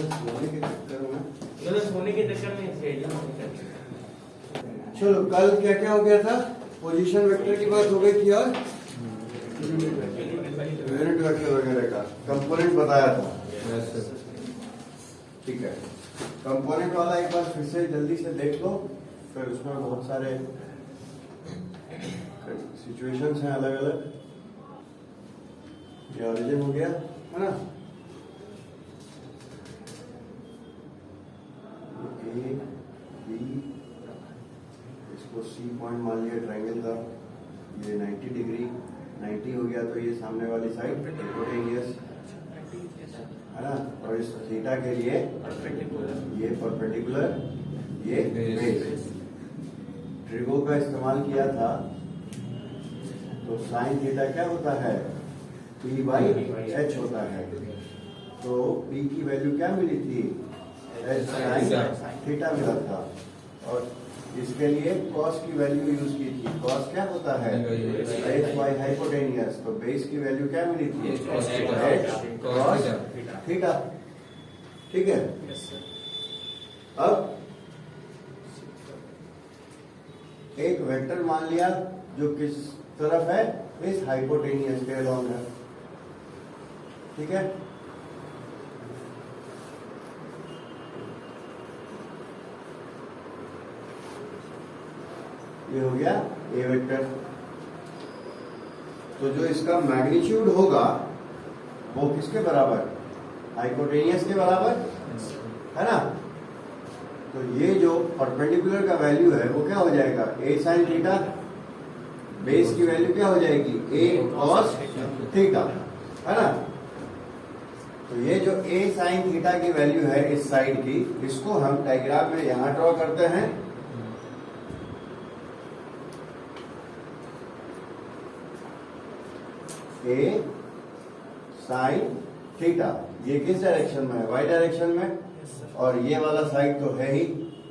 सोने के चक्कर में चलो कल क्या क्या हो गया था? पोजीशन वेक्टर की बात हो गई थी और यूनिट वेक्टर वगैरह का कंपोनेंट बताया था। ठीक है, कंपोनेंट वाला एक बार फिर से जल्दी से देख लो, फिर उसमें बहुत सारे सिचुएशंस हैं अलग अलग। ये ओरिजिन हो गया है ना, ए बी, इसको सी पॉइंट मान लिया, ट्रायंगल था, ये 90 डिग्री 90 हो गया, तो ये सामने वाली साइड हाइपोटेन्यूस है ना, और इस थीटा के लिए ये परपेंडिकुलर, ये बेस। ट्रिगो का इस्तेमाल किया था, तो साइन थीटा क्या होता है? P बाई एच होता है। तो P की वैल्यू क्या मिली थी? एच साइन थीटा मिला था, और इसके लिए कॉस की वैल्यू यूज की थी। कॉस क्या होता है? H by hypotenuse. तो बेस की वैल्यू क्या मिली थी? H cos theta. ठीक है, अब एक वेक्टर मान लिया जो किस तरफ है? इस हाइपोटेनियस के अलॉन्ग है। ठीक है, ये हो गया ए वेक्टर। तो जो इसका मैग्नीट्यूड होगा वो किसके बराबर? हाइपोटेनियस के बराबर है ना। तो ये जो परपेंडिकुलर का वैल्यू है वो क्या हो जाएगा? ए साइन थीटा। बेस की वैल्यू क्या हो जाएगी? ए कॉस थीटा है ना। तो ये जो ए साइन थीटा की वैल्यू है इस साइड की, इसको हम डायग्राम में यहां ड्रॉ करते हैं। ए साइन थीटा, ये किस डायरेक्शन में है? वाई डायरेक्शन में। और ये वाला साइड तो है ही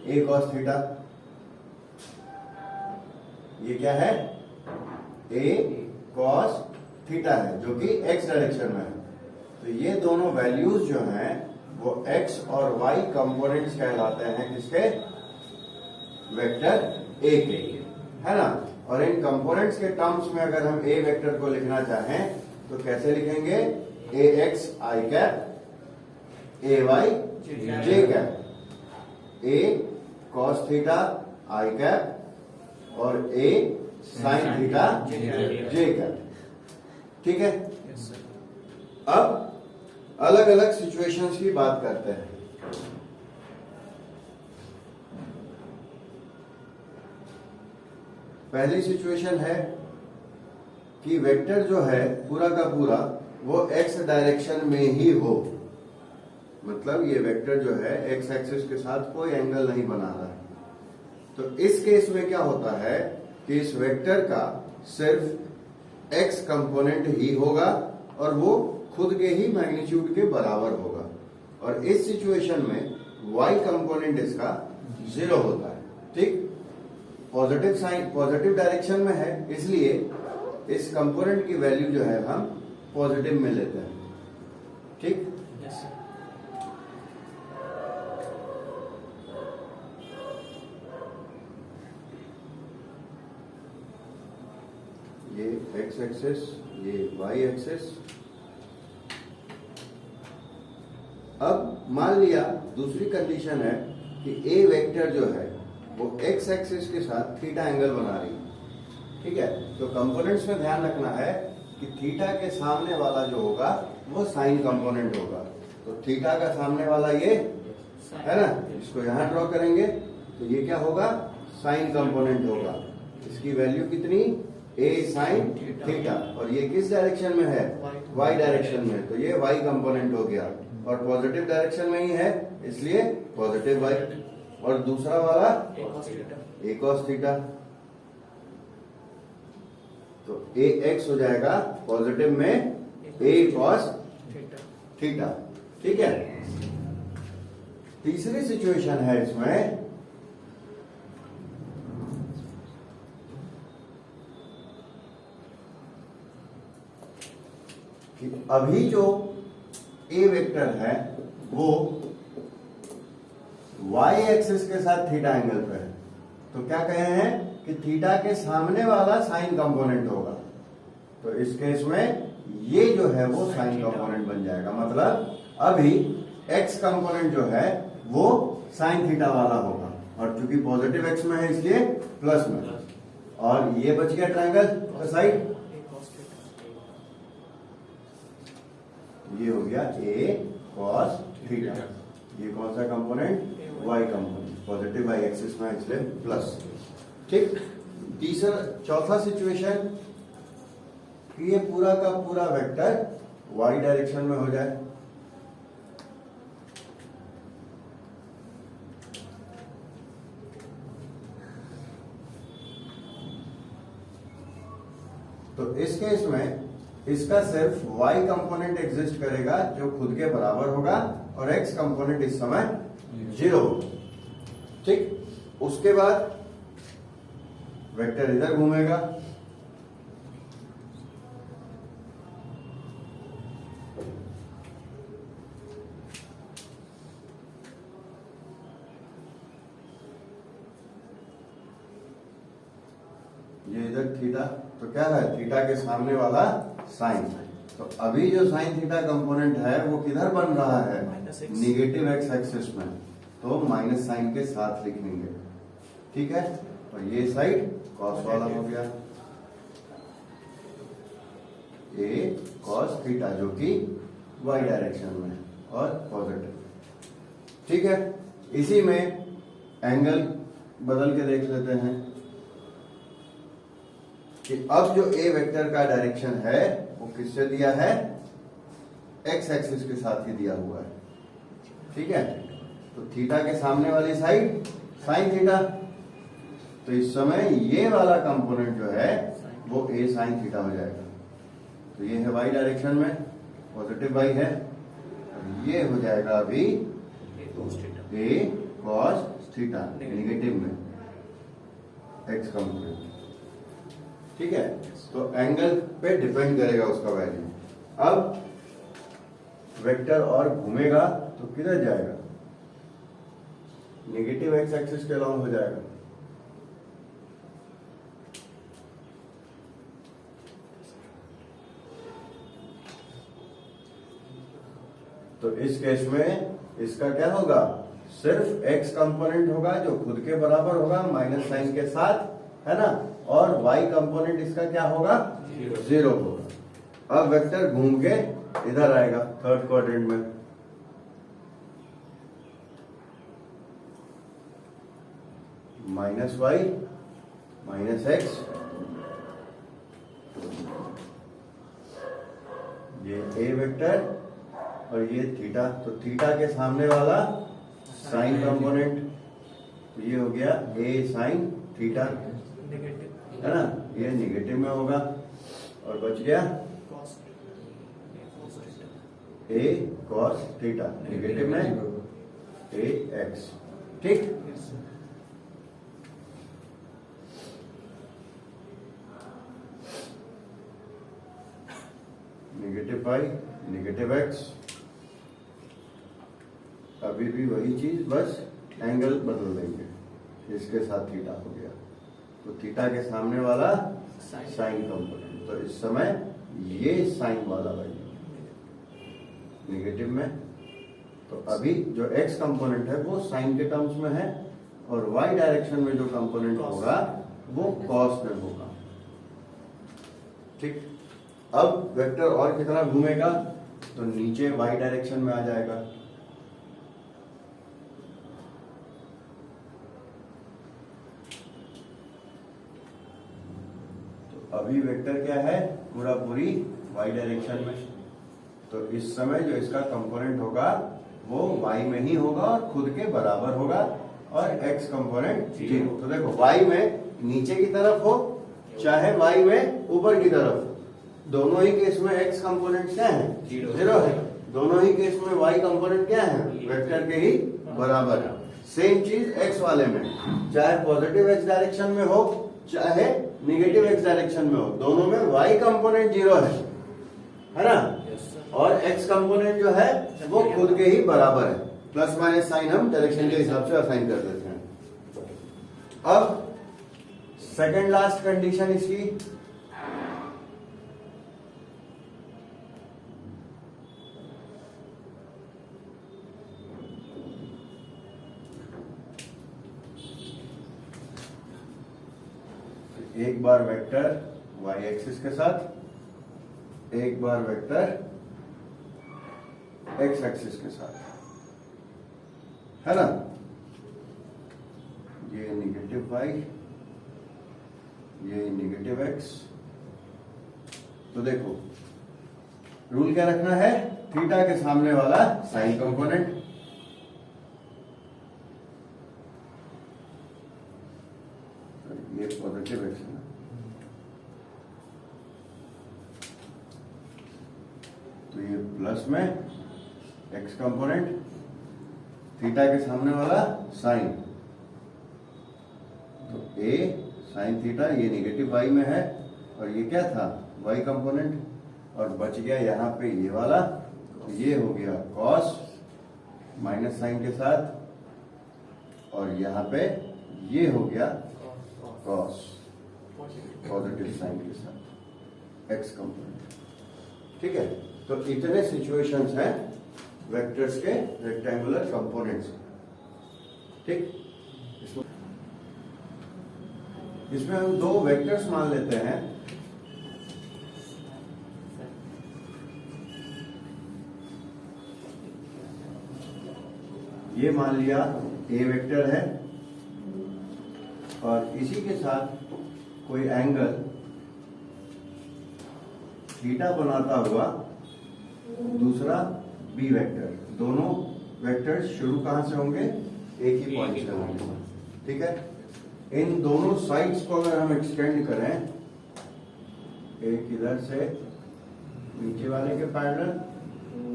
ए कॉस थीटा। ये क्या है? ए कॉस थीटा है, जो कि एक्स डायरेक्शन में है। तो ये दोनों वैल्यूज जो हैं वो एक्स और वाई कंपोनेंट्स कहलाते हैं किसके? वेक्टर ए के, है ना। और इन कंपोनेंट्स के टर्म्स में अगर हम ए वेक्टर को लिखना चाहें तो कैसे लिखेंगे? ए एक्स आई कैप, ए वाई जे कैप, ए कॉस थीटा आई कैप और ए साइन थीटा जे कैप। ठीक है, अब अलग अलग सिचुएशंस की बात करते हैं। पहली सिचुएशन है कि वेक्टर जो है पूरा का पूरा वो एक्स डायरेक्शन में ही हो, मतलब ये वेक्टर जो है एक्स एक्सिस के साथ कोई एंगल नहीं बना रहा है। तो इस केस में क्या होता है कि इस वेक्टर का सिर्फ एक्स कंपोनेंट ही होगा और वो खुद के ही मैग्नीट्यूड के बराबर होगा। और इस सिचुएशन में y कंपोनेंट इसका 0 होता है। ठीक, पॉजिटिव साइन पॉजिटिव डायरेक्शन में है, इसलिए इस कंपोनेंट की वैल्यू जो है हम पॉजिटिव में लेते हैं। ठीक, ये एक्स एक्सिस, ये वाई एक्सिस। अब मान लिया दूसरी कंडीशन है कि ए वेक्टर जो है वो एक्स एक्सिस के साथ थीटा एंगल बना रही है। ठीक है, तो कंपोनेंट्स में ध्यान रखना है कि थीटा के सामने वाला जो होगा वो साइन कंपोनेंट होगा। तो थीटा का सामने वाला ये है ना, इसको यहां ड्रॉ करेंगे तो ये क्या होगा? साइन कंपोनेंट होगा। इसकी वैल्यू कितनी? ए साइन थीटा। और ये किस डायरेक्शन में है? वाई डायरेक्शन में। तो ये वाई कंपोनेंट हो गया और पॉजिटिव डायरेक्शन में ही है, इसलिए पॉजिटिव वाई। और दूसरा वाला ए कॉस थीटा, तो ए एक्स हो जाएगा पॉजिटिव में ए कॉस थीटा। ठीक है, तीसरी सिचुएशन है इसमें कि अभी जो ए वेक्टर है वो वाई एक्सिस के साथ थीटा एंगल पे है, तो क्या कहे हैं कि थीटा के सामने वाला साइन कंपोनेंट होगा। तो इस केस में ये जो है वो साइन कंपोनेंट बन जाएगा, मतलब अभी एक्स कंपोनेंट जो है वो साइन थीटा वाला होगा, और चूंकि पॉजिटिव एक्स में है इसलिए प्लस में, और ये बच गया ट्रायंगल का साइड, ये हो गया ए कॉस थीटा। ये कौन सा component? Y component, positive Y axis में इसलिए प्लस। ठीक, चौथा सिचुएशन कि ये पूरा का पूरा वेक्टर वाई डायरेक्शन में हो जाए। तो इस केस में इसका सिर्फ y कंपोनेंट एग्जिस्ट करेगा जो खुद के बराबर होगा, और x कंपोनेंट इस समय 0 होगा। ठीक, उसके बाद वेक्टर इधर घूमेगा, ये इधर थीटा, तो क्या है? थीटा के सामने वाला साइन। तो अभी जो साइन थीटा कंपोनेंट है वो किधर बन रहा है? निगेटिव एक्स एक्सिस में, तो माइनस साइन के साथ लिखेंगे। ठीक है, और ये साइड कॉस वाला हो गया, ए कॉस थीटा, जो कि वाई डायरेक्शन में है और पॉजिटिव। ठीक है, इसी में एंगल बदल के देख लेते हैं कि अब जो ए वेक्टर का डायरेक्शन है वो किससे दिया है? एक्स एक्सिस के साथ ही दिया हुआ है। ठीक है, तो थीटा के सामने वाली साइड साइन थीटा, तो इस समय ये वाला कंपोनेंट जो है वो ए साइन थीटा हो जाएगा। तो ये है वाई डायरेक्शन में, पॉजिटिव वाई है, और ये हो जाएगा अभी ए कॉस थीटा निगेटिव में एक्स कंपोनेंट। ठीक है, तो एंगल पे डिपेंड करेगा उसका वैल्यू। अब वेक्टर और घूमेगा तो किधर जाएगा? नेगेटिव एक्स एक्सिस के अलॉन्ग हो जाएगा। तो इस केस में इसका क्या होगा? सिर्फ एक्स कंपोनेंट होगा जो खुद के बराबर होगा माइनस साइन के साथ, है ना, और y कंपोनेंट इसका क्या होगा? 0 होगा। अब वेक्टर घूम के इधर आएगा थर्ड क्वाड्रेंट में, माइनस वाई माइनस एक्स, ये ए वेक्टर और ये थीटा, तो थीटा के सामने वाला साइन कंपोनेंट, तो ये हो गया ए साइन थीटा, है ना, ये निगेटिव में होगा, और बच गया ए कॉस थीटा निगेटिव में ए एक्स। ठीक, निगेटिव वाई निगेटिव एक्स, अभी भी वही चीज, बस एंगल बदल देंगे, इसके साथ थीटा हो गया, तो थीटा के सामने वाला साइन कंपोनेंट, तो इस समय ये साइन वाला वैल्यू निगेटिव में, तो अभी जो एक्स कंपोनेंट है वो साइन के टर्म्स में है, और वाई डायरेक्शन में जो कंपोनेंट होगा वो कॉस में होगा। ठीक, अब वेक्टर और कितना घूमेगा? तो नीचे वाई डायरेक्शन में आ जाएगा, अभी वेक्टर क्या है? पूरा पूरी y डायरेक्शन में, तो इस समय जो इसका कंपोनेंट होगा वो y में ही होगा और खुद के बराबर होगा, और x कंपोनेंट 0। तो देखो y में नीचे की तरफ हो चाहे y में ऊपर की तरफ, दोनों ही केस में x कंपोनेंट क्या है? 0 है। दोनों ही केस में y कंपोनेंट क्या है? वेक्टर के ही बराबर है। सेम चीज x वाले में, चाहे पॉजिटिव x डायरेक्शन में हो चाहे निगेटिव एक्स डायरेक्शन में हो, दोनों में y कंपोनेंट 0 है ना, और x कंपोनेंट जो है वो खुद के ही बराबर है। प्लस माइनस साइन हम डायरेक्शन के हिसाब से असाइन कर देते हैं। अब सेकंड लास्ट कंडीशन इसकी, एक बार वेक्टर y एक्सिस के साथ, एक बार वेक्टर x एक्सिस के साथ, है ना। ये नेगेटिव y, ये नेगेटिव x। तो देखो रूल क्या रखना है, थीटा के सामने वाला साइन कंपोनेंट, ये पॉजिटिव एक्स है ना, तो ये प्लस में एक्स कंपोनेंट, थीटा के सामने वाला साइन, तो ए साइन थीटा, ये नेगेटिव वाई में है, और ये क्या था वाई कंपोनेंट, और बच गया यहाँ पे ये वाला, तो ये हो गया कॉस माइनस साइन के साथ, और यहाँ पे ये हो गया कॉस पॉजिटिव साइन के साथ एक्स कंपोनेंट। ठीक है, तो इतने सिचुएशंस हैं वेक्टर्स के रेक्टेंगुलर कंपोनेंट्स। ठीक, इसमें हम दो वेक्टर्स मान लेते हैं, ये मान लिया ए वेक्टर है, और इसी के साथ कोई एंगल थीटा बनाता हुआ दूसरा बी वेक्टर, दोनों वेक्टर्स शुरू कहां से होंगे, एक ही पॉइंट से होंगे। ठीक है, इन दोनों साइड्स को अगर हम एक्सटेंड करें, एक इधर से नीचे वाले के पैरेलल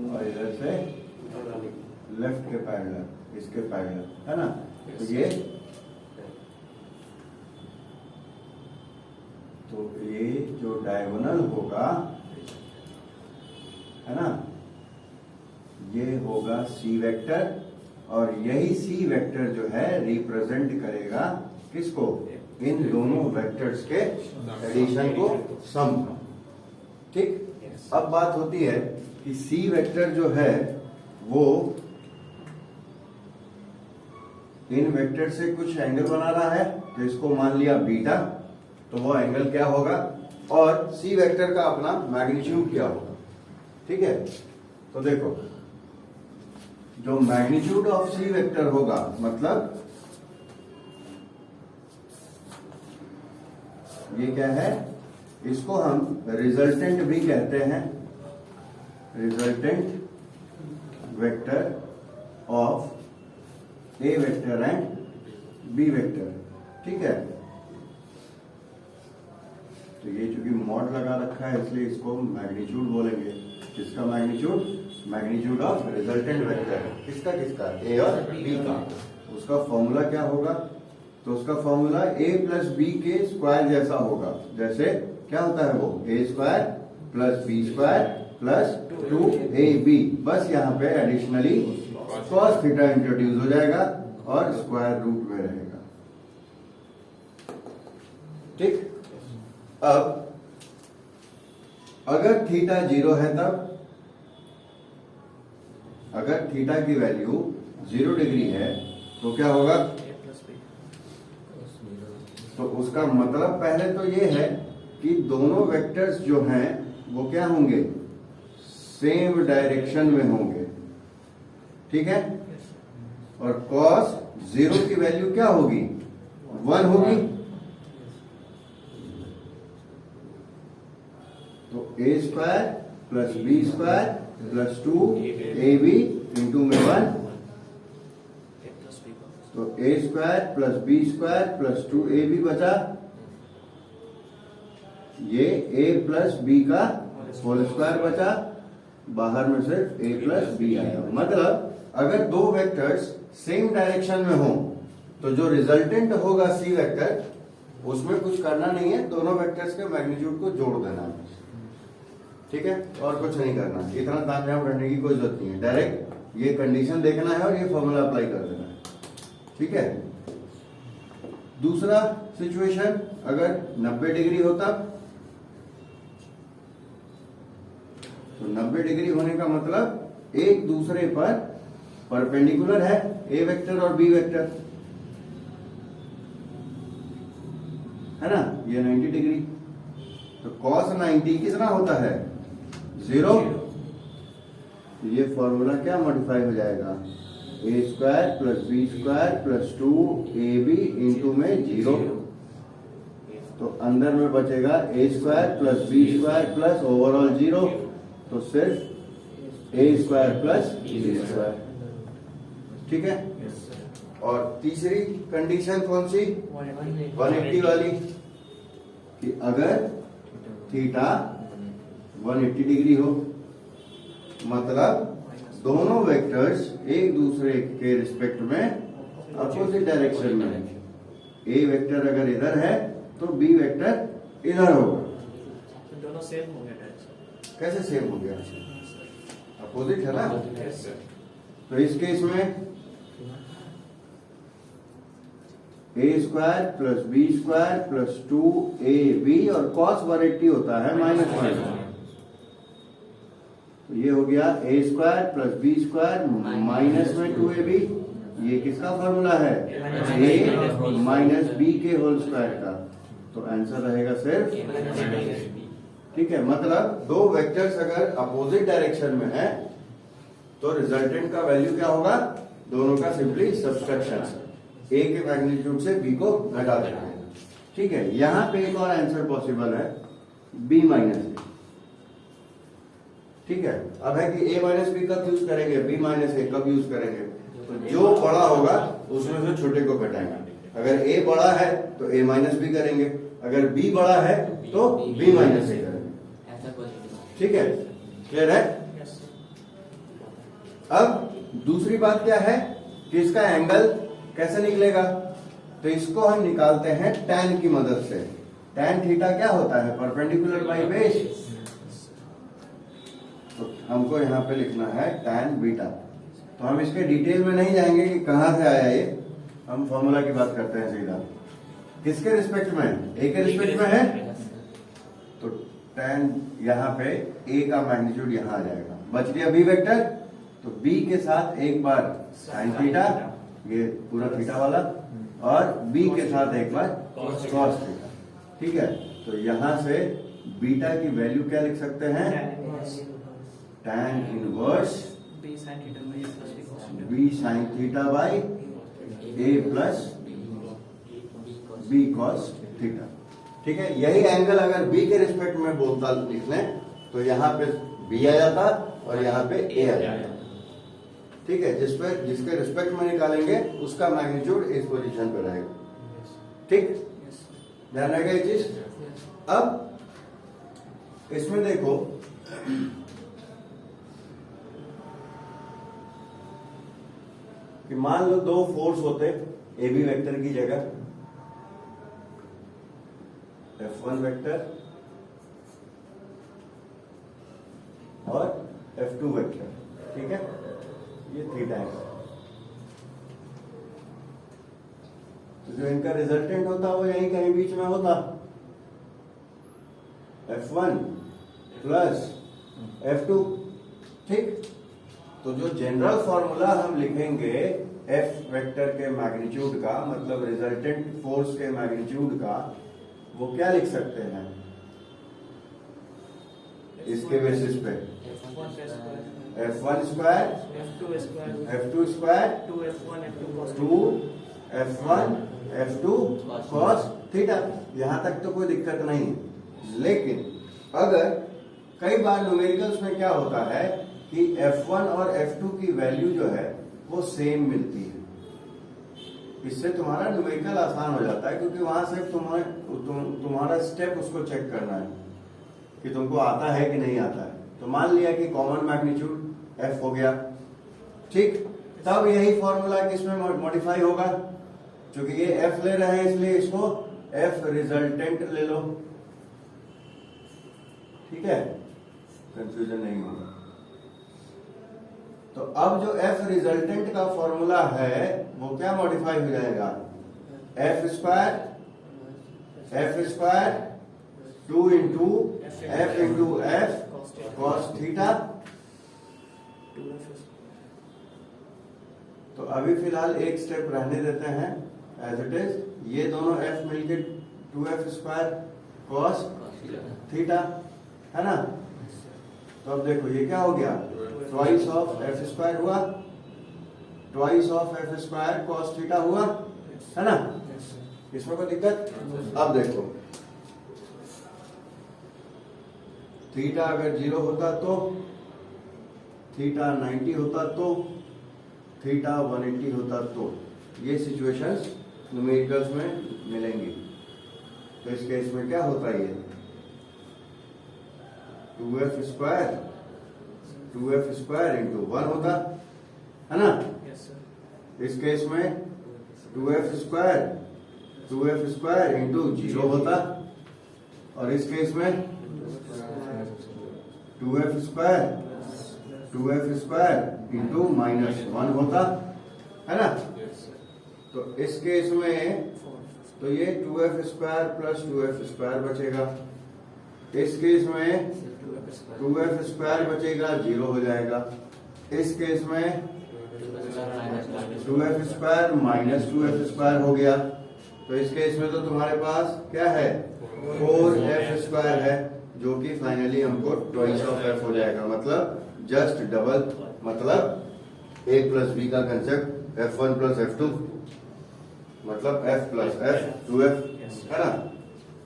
और इधर से लेफ्ट के पैरेलल, इसके पैरेलल, है ना। तो ये जो डायगोनल होगा, है ना, ये होगा सी वेक्टर, और यही सी वेक्टर जो है रिप्रेजेंट करेगा किसको, इन दोनों वेक्टर्स के एडिशन को, सम। ठीक, अब बात होती है कि सी वेक्टर जो है वो इन वेक्टर से कुछ एंगल बना रहा है, तो इसको मान लिया बीटा, तो वो एंगल क्या होगा, और सी वेक्टर का अपना मैग्नीट्यूड क्या होगा। ठीक है, तो देखो जो मैग्नीट्यूड ऑफ सी वेक्टर होगा, मतलब ये क्या है, इसको हम रिजल्टेंट भी कहते हैं, resultant vector of A vector and B vector. ठीक है, तो ये चूंकि मॉड लगा रखा है इसलिए इसको मैग्नीट्यूड बोलेंगे। किसका magnitude, magnitude of resultant vector, किसका किसका, ए और बी का। उसका फॉर्मूला क्या होगा, तो उसका फॉर्मूला ए प्लस बी के स्क्वायर जैसा होगा। जैसे क्या होता है वो, A square plus B square plus 2ab, बस यहाँ पे एडिशनली कॉस थीटा इंट्रोड्यूस हो जाएगा और स्क्वायर रूट में रहेगा। ठीक, अब अगर थीटा 0 है, तब अगर थीटा की वैल्यू 0 डिग्री है तो क्या होगा, तो उसका मतलब पहले तो ये है कि दोनों वेक्टर्स जो हैं वो क्या होंगे, सेम डायरेक्शन में होंगे। ठीक है, और cos 0 की वैल्यू क्या होगी, 1 होगी। तो A square plus B square plus 2ab into में 1, तो A square plus B square plus 2ab बचा, ये a प्लस बी का होल स्क्वायर बचा, बाहर में सिर्फ a प्लस बी आया। मतलब अगर दो वेक्टर्स सेम डायरेक्शन में हो तो जो रिजल्टेंट होगा सी वेक्टर, उसमें कुछ करना नहीं है, दोनों वेक्टर्स के मैग्नीट्यूड को जोड़ देना है। ठीक है, और कुछ नहीं करना, इतना तामझाम करने की कोई जरूरत नहीं है, डायरेक्ट ये कंडीशन देखना है और ये फॉर्मूला अप्लाई कर देना है, ठीक है। दूसरा सिचुएशन, अगर 90 डिग्री होता तो 90 डिग्री होने का मतलब एक दूसरे पर परपेंडिकुलर है, ए वेक्टर और बी वेक्टर, है ना। ये 90 डिग्री, तो cos 90 कितना होता है 0। ये फॉर्मूला क्या मॉडिफाई हो जाएगा, A square plus B square plus 2ab into में 0, तो अंदर में बचेगा A square plus B square plus overall 0, तो सिर्फ A square plus B square, ठीक है। और तीसरी कंडीशन कौन सी, 180 वाली, कि अगर थीटा 180 डिग्री हो, मतलब दोनों वेक्टर्स एक दूसरे के रिस्पेक्ट में अपोजिट डायरेक्शन में है। ए वेक्टर अगर इधर है तो बी वेक्टर इधर होगा, तो दोनों सेम हो गया डायरेक्शन। कैसे सेम हो गया, अपोजिट है ना। तो इस केस में A square plus B square plus 2ab और cos 180 होता है -1, तो ये हो गया A square plus B square minus में 2ab, ये किसका फॉर्मूला है, ए माइनस बी के होल स्क्वायर का, तो आंसर रहेगा सिर्फ, ठीक है। मतलब दो वेक्टर्स अगर अपोजिट डायरेक्शन में है तो रिजल्टेंट का वैल्यू क्या होगा, दोनों का सिंपली सब्सट्रैक्शन, ए के मैग्नीट्यूड से बी को घटा देना है, ठीक है। यहां पे एक और आंसर पॉसिबल है, बी माइनस ए, ठीक है। अब है कि ए माइनस बी कब यूज करेंगे, बी माइनस ए कब यूज करेंगे, तो जो बड़ा होगा उसमें से छोटे को घटाएंगे। अगर ए बड़ा है तो ए माइनस बी करेंगे, अगर बी बड़ा है तो बी माइनस ए करेंगे, ठीक है। क्लियर है। अब दूसरी बात क्या है कि इसका एंगल कैसे निकलेगा, तो इसको हम निकालते हैं tan की मदद से। tan थीटा क्या होता है, परपेंडिकुलर बाई बेस, तो हमको यहाँ पे लिखना है tan बीटा। तो हम इसके डिटेल में नहीं जाएंगे कि कहां से आया ये, हम फॉर्मूला की बात करते हैं सीधा। किसके रिस्पेक्ट में, ए के रिस्पेक्ट में है, तो tan यहाँ पे ए का मैग्नीट्यूड यहाँ आ जाएगा, बच गया बी वेक्टर, तो बी के साथ एक बार sin थीटा, ये पूरा थीटा वाला, और बी के साथ एक बार cos थीटा, ठीक है। तो यहां से बीटा की वैल्यू क्या लिख सकते हैं, tan inverse B sin theta by A plus B cos theta, ठीक है। यही एंगल अगर बी के रिस्पेक्ट में बोलता लिख लें तो यहाँ पे बी आ जाता और यहाँ पे ए आ जाता, ठीक है। जिसके रिस्पेक्ट में निकालेंगे उसका मैग्नीट्यूड इस पोजीशन पे रहेगा, ठीक, ध्यान रहेगा ये चीज। अब इसमें देखो कि मान लो दो फोर्स होते ए बी वेक्टर की जगह, F1 वेक्टर और F2 वेक्टर, ठीक है। ये थीटा है, तो जो इनका रिजल्टेंट होता वो यहीं कहीं बीच में होता, F1 प्लस F2, ठीक। तो जो जनरल फॉर्मूला हम लिखेंगे F वेक्टर के मैग्नीट्यूड का, मतलब रिजल्टेंट फोर्स के मैग्नीट्यूड का, वो क्या लिख सकते हैं इसके बेसिस पे, F1 square F2 square 2F1 F2 cos theta. यहां तक तो कोई दिक्कत नहीं है, लेकिन अगर कई बार न्यूमेरिकल्स में क्या होता है कि F1 और F2 की वैल्यू जो है वो सेम मिलती है, इससे तुम्हारा न्यूमेरिकल आसान हो जाता है, क्योंकि वहां से तुम्हारा स्टेप उसको चेक करना है कि तुमको आता है कि नहीं आता है। तो मान लिया कि कॉमन मैग्नीट्यूड F हो गया, ठीक, तब यही फॉर्मूला किसमें मॉडिफाई होगा, क्योंकि ये F ले रहे हैं इसलिए इसको F रिजल्टेंट ले लो, ठीक है, कंफ्यूजन नहीं होगा। तो अब जो एफ रिजल्टेंट का फॉर्मूला है वो क्या मॉडिफाई हो जाएगा, F square 2 into F cos theta. तो अभी फिलहाल एक स्टेप रहने देते हैं एज इट इज, ये दोनों एफ मिलके 2f स्क्वायर कॉस थीटा है ना। तो अब देखो ये क्या हो गया, ट्वाइस ऑफ एफ स्क्वायर हुआ, twice of F square cos theta हुआ है ना, इसमें कोई दिक्कत। अब देखो थीटा अगर 0 होता तो, थीटा 90 होता तो, थीटा 180 होता तो, ये सिचुएशंस न्यूमेरिकल्स में मिलेंगी। तो इस केस में क्या होता है, ये 2f स्क्वायर इंटू 1 होता है ना। इस केस में 2f स्क्वायर इंटू 0 होता, और इस केस में 2f स्क्वायर इंटू -1 होता है ना। तो इस केस में तो ये 2f square plus 2f square बचेगा, इस केस में 2f स्क्वायर बचेगा 0 हो जाएगा, इस केस में 2f square minus 2f square हो गया। तो इस केस में तो तुम्हारे पास क्या है 4f स्क्वायर है, जो कि फाइनली हमको ट्वाइस ऑफ f हो जाएगा, मतलब जस्ट डबल, मतलब a प्लस b का कंसेप्ट f1 प्लस f2 मतलब f प्लस f 2f है ना।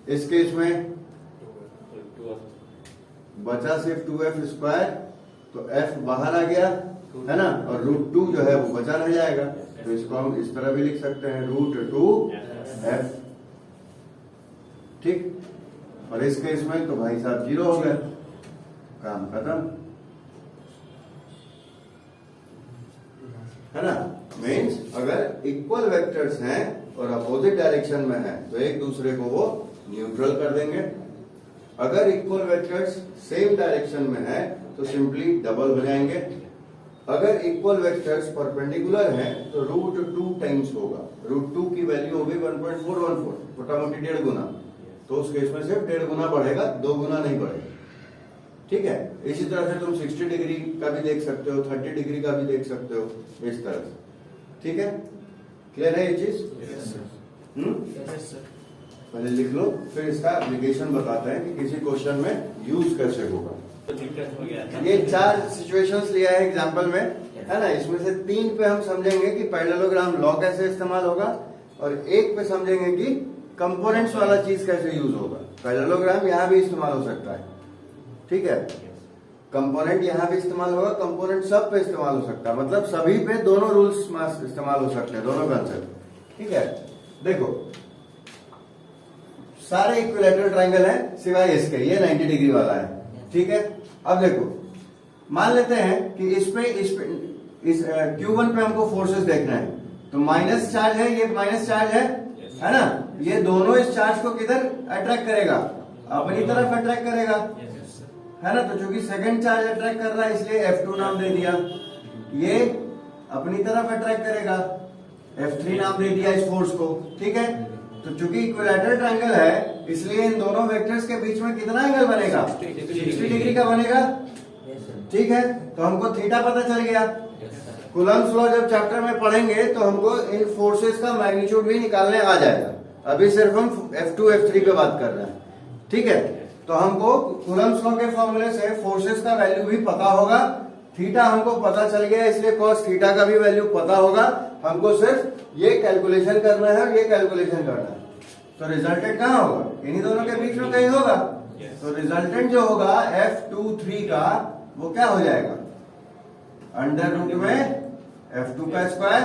इस केस में बचा सिर्फ 2f स्क्वायर, तो f बाहर आ गया है ना, और √2 जो है वो बचा रह जाएगा। तो इसको हम इस तरह भी लिख सकते हैं √2f, ठीक। और इस केस में तो भाई साहब 0 हो गया, काम खत्म है ना। मीन्स अगर इक्वल वेक्टर्स हैं और अपोजिट डायरेक्शन में हैं तो एक दूसरे को वो न्यूट्रल कर देंगे। अगर इक्वल वेक्टर्स सेम डायरेक्शन में है तो सिंपली डबल हो जाएंगे। अगर इक्वल वेक्टर्स परपेंडिकुलर हैं तो √2 टाइम्स होगा, √2 की वैल्यू होगी 1.414, मोटा मोटी 1.5 गुना। तो उस केस में सिर्फ 1.5 गुना बढ़ेगा, 2 गुना नहीं बढ़ेगा, ठीक है। इसी तरह से तुम 60 डिग्री का भी देख सकते हो, 30 डिग्री का भी देख सकते हो, इस तरह से, ठीक है। क्लियर है ये चीज? पहले लिख लो, फिर इसका एप्लीकेशन बताते हैं कि किसी क्वेश्चन में यूज कैसे होगा। ये 4 सिचुएशंस लिया है एग्जांपल में, है ना। इसमें से 3 पे हम समझेंगे कि पैरेललोग्राम लॉ कैसे इस्तेमाल होगा, और 1 पे समझेंगे कि कंपोनेंट्स वाला चीज कैसे यूज होगा। पैरेललोग्राम यहाँ भी इस्तेमाल हो सकता है, ठीक है। कंपोनेंट यहाँ भी इस्तेमाल होगा, कंपोनेंट सब पे इस्तेमाल हो सकता है, मतलब सभी पे दोनों रूल्स इस्तेमाल हो सकते हैं, दोनों कंसेप्ट, ठीक है। देखो सारे इक्विलैटरल ट्रायंगल है सिवाय इसके, ये 90 डिग्री वाला है, ठीक है। अब देखो मान लेते हैं कि इस Q1 पे हमको फोर्सेस देखना है, तो माइनस चार्ज है, ये माइनस चार्ज है ना। ये दोनों इस चार्ज को किधर अट्रैक्ट करेगा, अपनी तरफ अट्रैक्ट करेगा, है ना। तो चूंकि सेकंड चार्ज अट्रैक्ट कर रहा है इसलिए F2 नाम दे दिया, ये अपनी तरफ अट्रैक्ट करेगा, F3 नाम दे दिया इस फोर्स को, ठीक है। तो चूंकि इक्विलैटरल ट्रायंगल है इसलिए इन दोनों वेक्टर्स के बीच में कितना एंगल बनेगा, 60 डिग्री का बनेगा, ठीक है। तो हमको थीटा पता चल गया। कूलम्ब्स लॉ जब चैप्टर में पढ़ेंगे तो हमको इन फोर्सेस का मैग्नीट्यूड भी निकालने आ जाएगा, अभी सिर्फ हम F2 F3 पे बात कर रहे हैं, ठीक है। तो हमको कूलम्ब्स लॉ के फॉर्मूले से फोर्सेस का वैल्यू भी पता होगा, थीटा हमको पता चल गया इसलिए कॉस थीटा का भी वैल्यू पता होगा। हमको सिर्फ ये कैलकुलेशन करना है और ये कैलकुलेशन करना है। तो रिजल्टेंट कहाँ होगा, इन्हीं दोनों के बीच में कहीं होगा। तो रिजल्टेंट जो होगा F23 का वो क्या हो जाएगा, अंडर रूट में F2 का स्क्वायर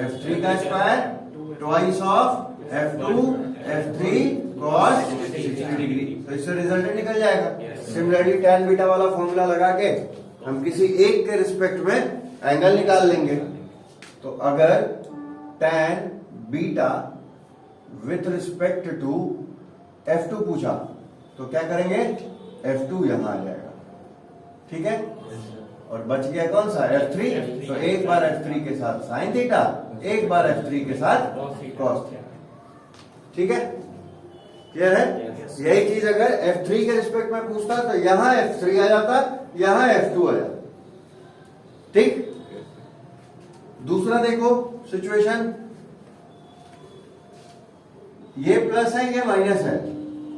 F3 का square twice of F2 F3 cos 60 degree. तो इससे रिजल्टेंट निकल जाएगा। सिमिलरली tan बीटा वाला फॉर्मूला लगा के हम किसी एक के रिस्पेक्ट में एंगल निकाल लेंगे। तो अगर tan beta with respect to F2 पूछा तो क्या करेंगे, F2 यहां आ जाएगा, ठीक है। और बच गया कौन सा F3। तो एक बार F3 के साथ साइन थीटा, एक बार F3 के साथ कॉस थीटा। ठीक है, क्लियर है। यही चीज अगर F3 के रिस्पेक्ट में पूछता तो यहां F3 आ जाता, यहां F2 आ जाता। ठीक, दूसरा देखो सिचुएशन, ये प्लस है ये माइनस है,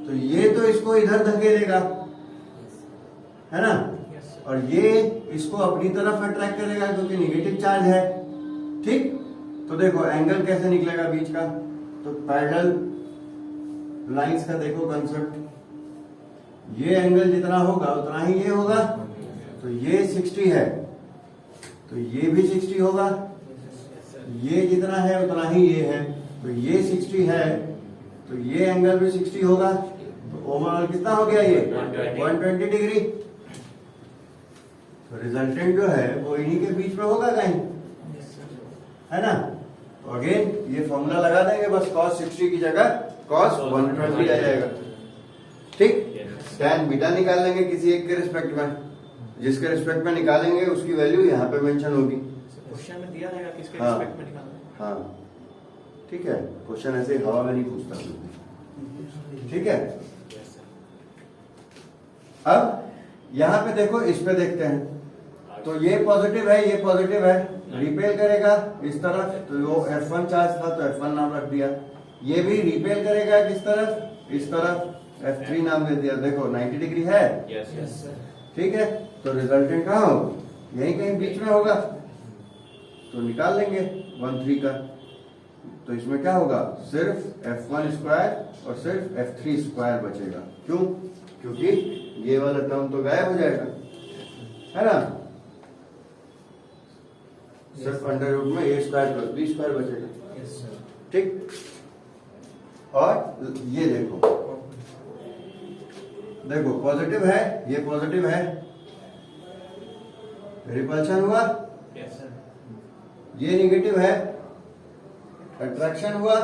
तो ये तो इसको इधर धकेलेगा, है ना, और ये इसको अपनी तरफ अट्रैक्ट करेगा क्योंकि नेगेटिव चार्ज है। ठीक, तो देखो एंगल कैसे निकलेगा बीच का, तो पैरेलल लाइंस का देखो कंसेप्ट, ये एंगल जितना होगा उतना ही ये होगा, तो ये 60 है तो ये भी 60 होगा, ये जितना है उतना ही ये है, तो ये 60 है तो ये एंगल भी 60 होगा, तो ओवरऑल कितना हो गया ये 120 डिग्री। तो रिजल्टेंट जो है वो इन्हीं के बीच में होगा कहीं, है ना। तो अगेन ये फॉर्मूला लगा देंगे, बस cos 60 की जगह cos 120 आ जाएगा। ठीक, tan बीटा निकाल लेंगे किसी एक के रिस्पेक्ट में, जिसके रिस्पेक्ट में निकालेंगे उसकी वैल्यू यहाँ पे मेंशन होगी। क्वेश्चन में दिया रहेगा किसके हाँ। रिस्पेक्ट में निकालना। हाँ ठीक है, क्वेश्चन ऐसे हवा में नहीं पूछता। ठीक है, अब यहाँ पे देखो, इस पे देखते हैं, तो ये पॉजिटिव है ये पॉजिटिव है, रिपेल करेगा इस तरफ, तो वो F1 चार्ज था तो F1 नाम रख दिया। ये भी रिपेल करेगा किस तरफ, इस तरफ, F3 नाम दे दिया। देखो 90 डिग्री है, ठीक है, तो रिजल्टेंट कहाँ हो, यही कहीं बीच में होगा, तो निकाल लेंगे 1/3 का। तो इसमें क्या होगा, सिर्फ F1 स्क्वायर और सिर्फ F3 स्क्वायर बचेगा। क्यों, क्योंकि ये वाला टर्म तो गायब हो जाएगा, है ना, सिर्फ अंडर रूट में a square plus b square बचेगा। ठीक, और ये देखो, देखो पॉजिटिव है ये पॉजिटिव है, रिपल्शन हुआ, ये नेगेटिव है, अट्रैक्शन हुआ,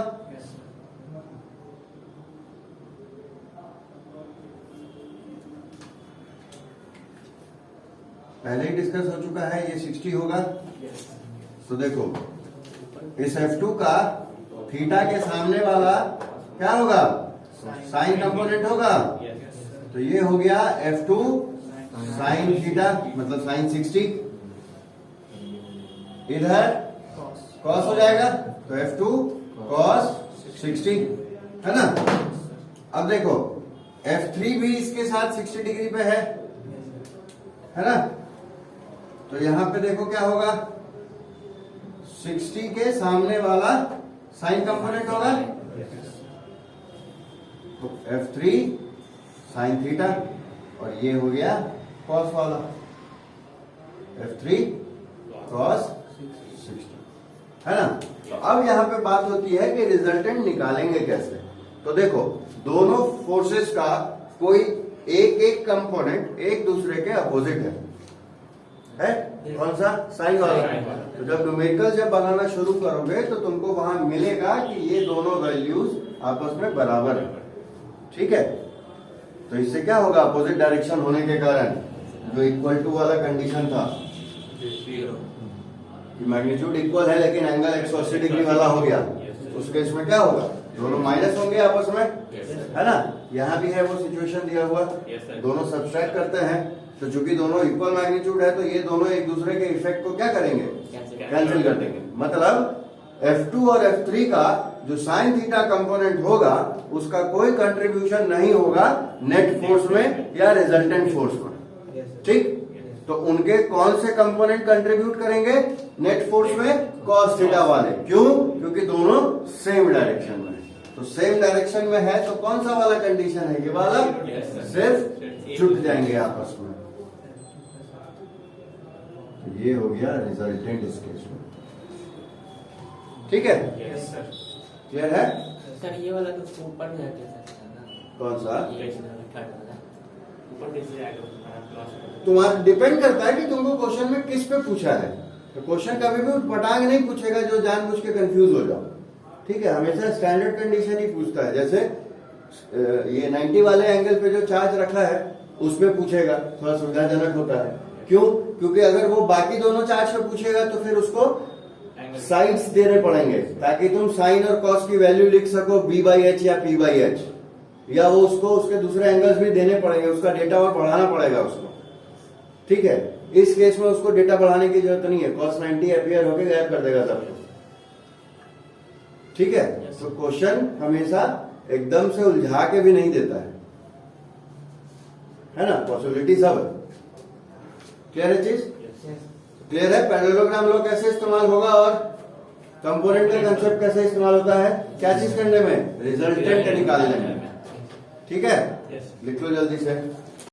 पहले ही डिस्कस हो चुका है, ये 60 होगा। तो देखो इस F2 का थीटा के सामने वाला क्या होगा, साइन कंपोनेंट होगा, तो ये हो गया F2 साइन थीटा मतलब साइन 60, इधर कॉस हो जाएगा तो F2 कॉस 60, है ना। अब देखो F3 भी इसके साथ 60 डिग्री पे है ना, तो यहां पे देखो क्या होगा, 60 के सामने वाला साइन कंपोनेंट होगा, तो F3 साइन थीटा, और ये हो गया कॉस वाला F3 कॉस 60, है ना। तो अब यहां पे बात होती है कि रिजल्टेंट निकालेंगे कैसे। तो देखो दोनों फोर्सेस का कोई एक एक कंपोनेंट एक दूसरे के अपोजिट है कौन सा, साइन वाला। तो जब न्यूमेरिकल जब बनाना शुरू करोगे तो तुमको वहां मिलेगा कि ये दोनों वैल्यूज आपस में बराबर है, ठीक है। तो इससे क्या होगा, अपोजिट डायरेक्शन होने के कारण जो इक्वल टू वाला कंडीशन था, मैग्नीट्यूड इक्वल है लेकिन एंगल 180 डिग्री वाला हो गया, उस केस में क्या होगा, दोनों माइनस होंगे आपस में, है ना। यहाँ भी है वो सिचुएशन दिया हुआ, दोनों सब्सट्रैक्ट करते हैं, तो चूंकि दोनों इक्वल मैग्नीट्यूड है तो ये दोनों एक दूसरे के इफेक्ट को क्या करेंगे, कैंसिल कर देंगे। मतलब F2 और F3 का जो साइन थीटा कंपोनेंट होगा उसका कोई कंट्रीब्यूशन नहीं होगा नेट फोर्स में या रिजल्टेंट फोर्स में, ठीक। तो उनके कौन से कंपोनेंट कंट्रीब्यूट करेंगे नेट फोर्स में, कॉस थीटा वाले। क्यों, क्योंकि दोनों सेम डायरेक्शन में है। तो सेम डायरेक्शन में है तो कौन सा वाला कंडीशन है, ये वाला, सिर्फ जुट जाएंगे आपस में। तो ये हो गया रिजल्टेंट इस केस में, ठीक है, क्लियर है सर। ये वाला तो ऊपर में आके कौन सा, ऊपर कैसे आएगा, तुम्हारा डिपेंड करता है कि तुमको क्वेश्चन में किस पे पूछा है। तो क्वेश्चन कभी भी पटांग नहीं पूछेगा जो जानबूझ के कंफ्यूज हो जाओ, ठीक है। हमेशा स्टैंडर्ड कंडीशन ही पूछता है, जैसे ये 90 वाले एंगल पे जो चार्ज रखा है उसमें पूछेगा, थोड़ा सुविधाजनक होता है क्यों? क्योंकि अगर वो बाकी दोनों चार्ज में पूछेगा तो फिर उसको साइड्स देने पड़ेंगे ताकि तुम साइन और कॉस की वैल्यू लिख सको b/h या p/h, या वो उसको उसके दूसरे एंगल्स भी देने पड़ेंगे, उसका डेटा और बढ़ाना पड़ेगा उसको। ठीक है, इस केस में उसको डेटा बढ़ाने की जरूरत नहीं है, cos 90 अपीयर होकर गायब कर देगा सब कुछ। ठीक है, तो क्वेश्चन हमेशा एकदम से उलझा के भी नहीं देता है ना, पॉसिबिलिटी सब है। क्लियर है चीज? क्लियर है? पैरेललोग्राम लॉ कैसे इस्तेमाल होगा और कंपोनेंट का कंसेप्ट कैसे इस्तेमाल होता है? क्या चीज करने में? रिजल्टेंट निकालने में। ठीक है, लिख लो जल्दी से।